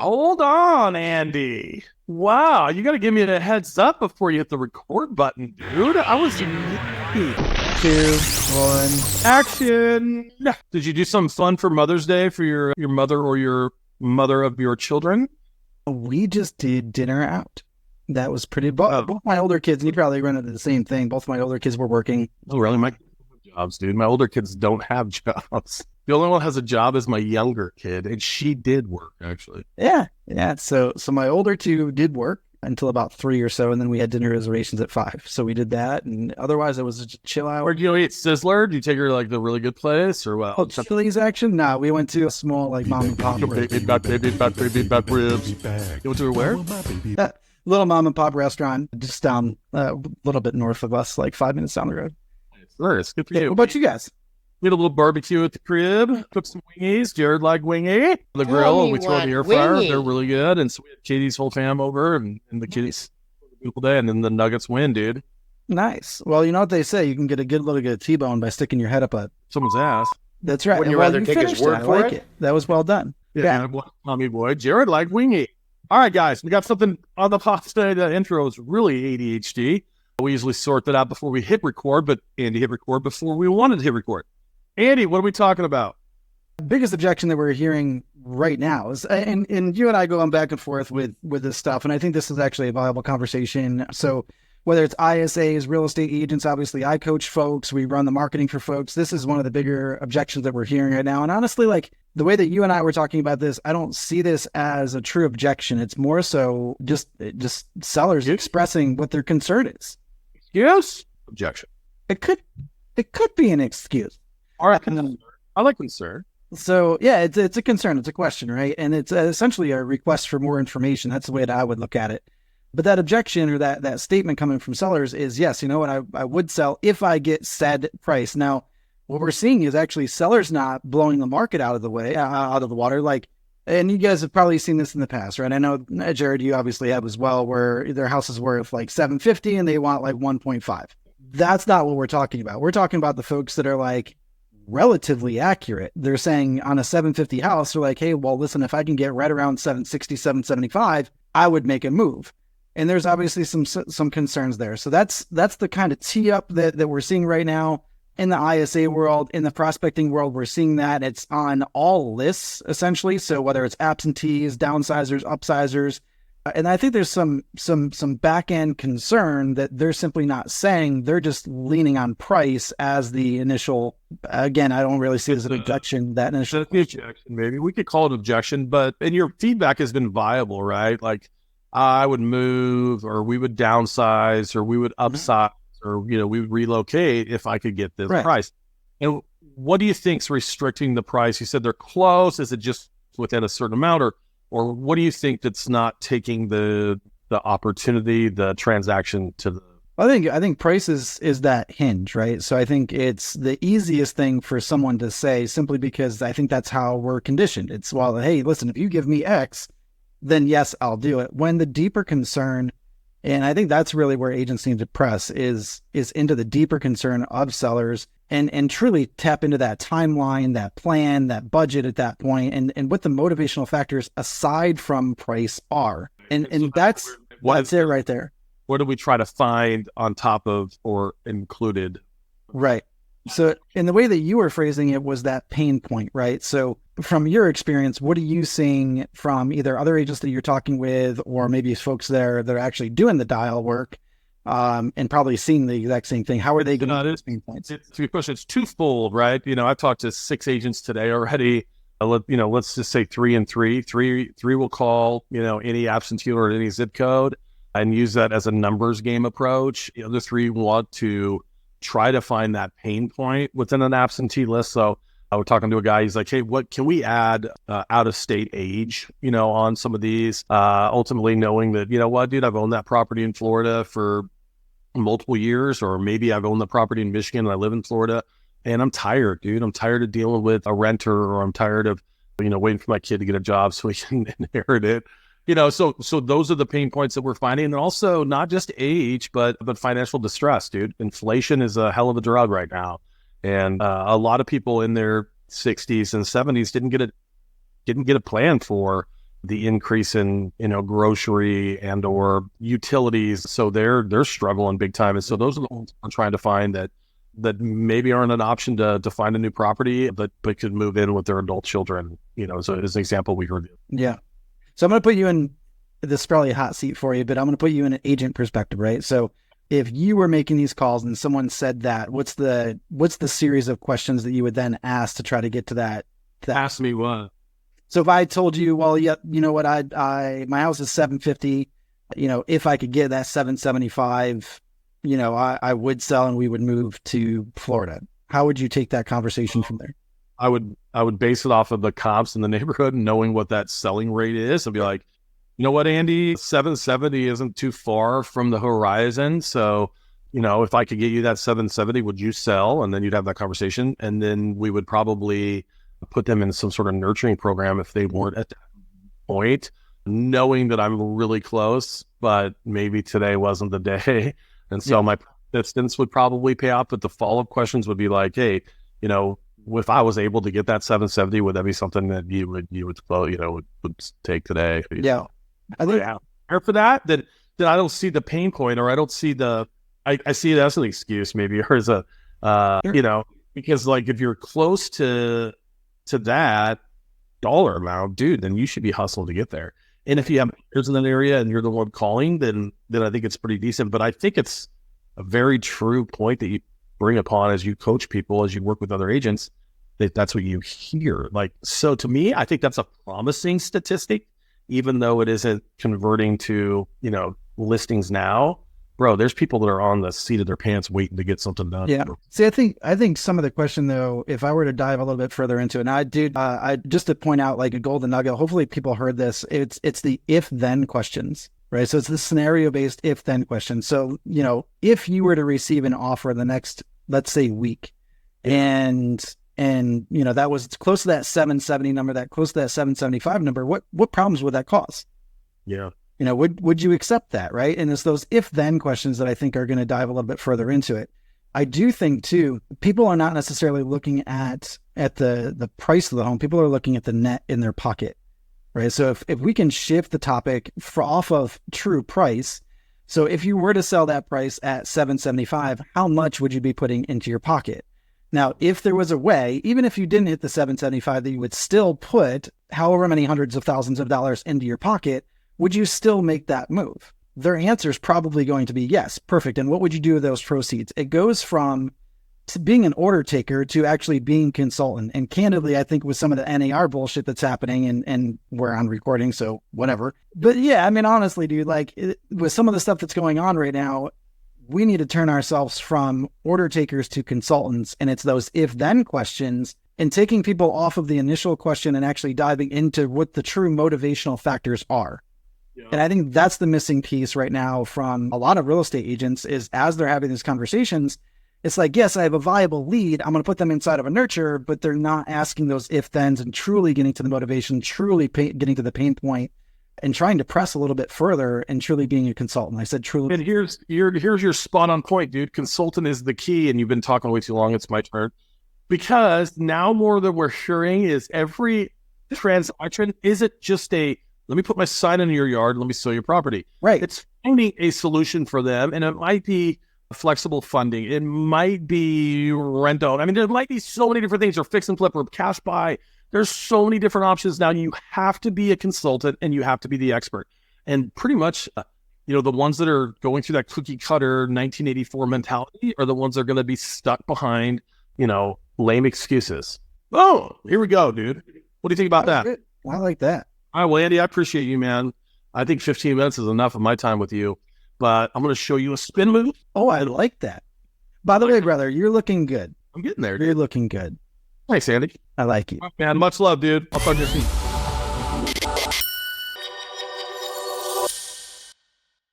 Hold on, Andy. Wow, you got to give me a heads up before you hit the record button, dude. I was 2, 1, action. Did you do something fun for Mother's Day for your mother or your mother of your children? We just did dinner out. That was pretty. Both my older kids, and you probably run into the same thing. Both my older kids were working. Oh, really? My jobs, dude. My older kids don't have jobs. The only one that has a job is my younger kid, and she did work actually. Yeah. So my older two did work until about 3 or so, and then we had dinner reservations at 5. So we did that, and otherwise it was just chill out. Where'd you eat? Sizzler? Did you take her to like the really good place or what? Oh, Chili's action? Nah, we went to a small like mom and pop. Baby back ribs. You went to where? Little mom and pop restaurant just down a little bit north of us, like 5 minutes down the road. Nice. Good for you. What about you guys? We had a little barbecue at the crib, cooked some wingies. Jared liked wingy. The grill, and we throw in the air fryer. They're really good. And so we had Katie's whole fam over, and the kitties. Beautiful day, and then the Nuggets win, dude. Nice. Well, you know what they say, you can get a good little bit of T-bone by sticking your head up someone's ass. That's right. Wouldn't you rather take his word for it? That was well done. Yeah. Tommy boy. Jared liked wingy. All right, guys, we got something on the pot today. The intro is really ADHD. We usually sort that out before we hit record, but Andy hit record before we wanted to hit record. Andy, what are we talking about? The biggest objection that we're hearing right now is, and you and I go on back and forth with this stuff, and I think this is actually a viable conversation. So whether it's ISAs, real estate agents, obviously I coach folks, we run the marketing for folks. This is one of the bigger objections that we're hearing right now. And honestly, like the way that you and I were talking about this, I don't see this as a true objection. It's more so just sellers expressing what their concern is. Yes. Objection. It could be an excuse. All right. I like concern. So yeah, it's a concern. It's a question, right? And it's essentially a request for more information. That's the way that I would look at it. But that objection or that statement coming from sellers is, yes, you know what, I would sell if I get said price. Now, what we're seeing is actually sellers not blowing the market out of the water. Like, and you guys have probably seen this in the past, right? I know, Jared, you obviously have as well, where their house is worth like $750 and they want like 1.5. That's not what we're talking about. We're talking about the folks that are like relatively accurate. They're saying on a 750 house, they're like, hey, well, listen, if I can get right around 760, 775, I would make a move. And there's obviously some concerns there. So that's the kind of tee up that we're seeing right now in the ISA world. In the prospecting world, we're seeing that it's on all lists essentially. So whether it's absentees, downsizers, upsizers, and I think there's some back end concern that they're simply not saying. They're just leaning on price as the initial. Again, I don't really see it as an objection. That initial objection, maybe we could call it objection, but and your feedback has been viable, right? Like I would move, or we would downsize, or we would upsize, or we would relocate if I could get this price. And what do you think's restricting the price? You said they're close. Is it just within a certain amount, or what do you think that's not taking the opportunity, the transaction to the? I think price is that hinge, right? So I think it's the easiest thing for someone to say, simply because I think that's how we're conditioned. It's, well, hey, listen, if you give me X, then yes, I'll do it. When the deeper concern, and I think that's really where agents need to press, is into the deeper concern of sellers and truly tap into that timeline, that plan, that budget at that point, and what the motivational factors aside from price are. And that's it right there. What do we try to find on top of or included? Right. So in the way that you were phrasing it was that pain point, right? So from your experience, what are you seeing from either other agents that you're talking with, or maybe folks there that are actually doing the dial work and probably seeing the exact same thing? How are they going to those pain points? It's a question. It's twofold, right? I've talked to 6 agents today already. Let's just say 3 and 3. Three will call, any absentee or any zip code and use that as a numbers game approach. The other 3 want to try to find that pain point within an absentee list. So I was talking to a guy, he's like, hey, what can we add out of state age, on some of these, ultimately knowing that, dude, I've owned that property in Florida for multiple years, or maybe I've owned the property in Michigan and I live in Florida and I'm tired, dude. I'm tired of dealing with a renter, or I'm tired of, waiting for my kid to get a job so he can inherit it. So those are the pain points that we're finding. And also not just age, but financial distress, dude. Inflation is a hell of a drug right now. And a lot of people in their 60s and 70s didn't get a plan for the increase in, grocery and or utilities. So they're struggling big time. And so those are the ones I'm trying to find that maybe aren't an option to find a new property, but could move in with their adult children, so as an example we heard. Yeah. So I'm going to put you in, this is probably a hot seat for you, but I'm going to put you in an agent perspective, right? So if you were making these calls and someone said that, what's the series of questions that you would then ask to try to get to that? Ask me what? So if I told you, well, yeah, you know what, my house is 750, if I could get that 775, I would sell and we would move to Florida. How would you take that conversation from there? I would base it off of the comps in the neighborhood and knowing what that selling rate is. I'd be like, you know what, Andy, 770 isn't too far from the horizon. So, if I could get you that 770, would you sell? And then you'd have that conversation. And then we would probably put them in some sort of nurturing program if they weren't at that point, knowing that I'm really close, but maybe today wasn't the day. And so my distance would probably pay off. But the follow-up questions would be like, hey, if I was able to get that 770, would that be something that you would take today? Yeah. I think for that I don't see the pain point, or I don't see I see it as an excuse maybe, or as a, Sure. Because like if you're close to that dollar amount, dude, then you should be hustling to get there. And if you have peers in that area and you're the one calling, then I think it's pretty decent. But I think it's a very true point that you bring upon as you coach people, as you work with other agents, that's what you hear. Like, so to me, I think that's a promising statistic, even though it isn't converting to, listings now. Bro, there's people that are on the seat of their pants waiting to get something done. Yeah. See, I think some of the question though, if I were to dive a little bit further into it, and I just to point out like a golden nugget, hopefully people heard this, it's the if-then questions, right? So it's the scenario-based if-then question. So, if you were to receive an offer in the next, let's say, week, and that was close to that 770 number, that close to that 775 number, what problems would that cause? Yeah. Would you accept that, right? And it's those if-then questions that I think are going to dive a little bit further into it. I do think too, people are not necessarily looking at the price of the home. People are looking at the net in their pocket, right? So if we can shift the topic off of true price, so if you were to sell that price at 775, how much would you be putting into your pocket? Now, if there was a way, even if you didn't hit the 775, that you would still put however many hundreds of thousands of dollars into your pocket, would you still make that move? Their answer is probably going to be yes, perfect. And what would you do with those proceeds? It goes from being an order taker to actually being consultant. And candidly, I think with some of the NAR bullshit that's happening, and we're on recording, so whatever. But yeah, I mean, honestly, dude, with some of the stuff that's going on right now, we need to turn ourselves from order takers to consultants. And it's those if-then questions and taking people off of the initial question and actually diving into what the true motivational factors are. Yeah. And I think that's the missing piece right now from a lot of real estate agents is as they're having these conversations, it's like, yes, I have a viable lead. I'm going to put them inside of a nurture, but they're not asking those if-thens and truly getting to the motivation, truly getting to the pain point and trying to press a little bit further and truly being a consultant. I said truly. And here's your spot on point, dude. Consultant is the key. And you've been talking way too long. It's my turn. Because now more that we're hearing is every transaction isn't just let me put my sign in your yard, let me sell your property. Right. It's finding a solution for them. And it might be flexible funding. It might be rent own. I mean, there might be so many different things, or fix and flip or cash buy. There's so many different options now. You have to be a consultant and you have to be the expert. And pretty much, the ones that are going through that cookie cutter 1984 mentality are the ones that are going to be stuck behind, lame excuses. Oh, here we go, dude. What do you think about that? Good. I like that. All right, well, Andy, I appreciate you, man. I think 15 minutes is enough of my time with you, but I'm going to show you a spin move. Oh, I like that. By the way, brother, you're looking good. I'm getting there, dude. You're looking good. Thanks, Andy. I like you. All right, man, much love, dude. I'll talk to you soon.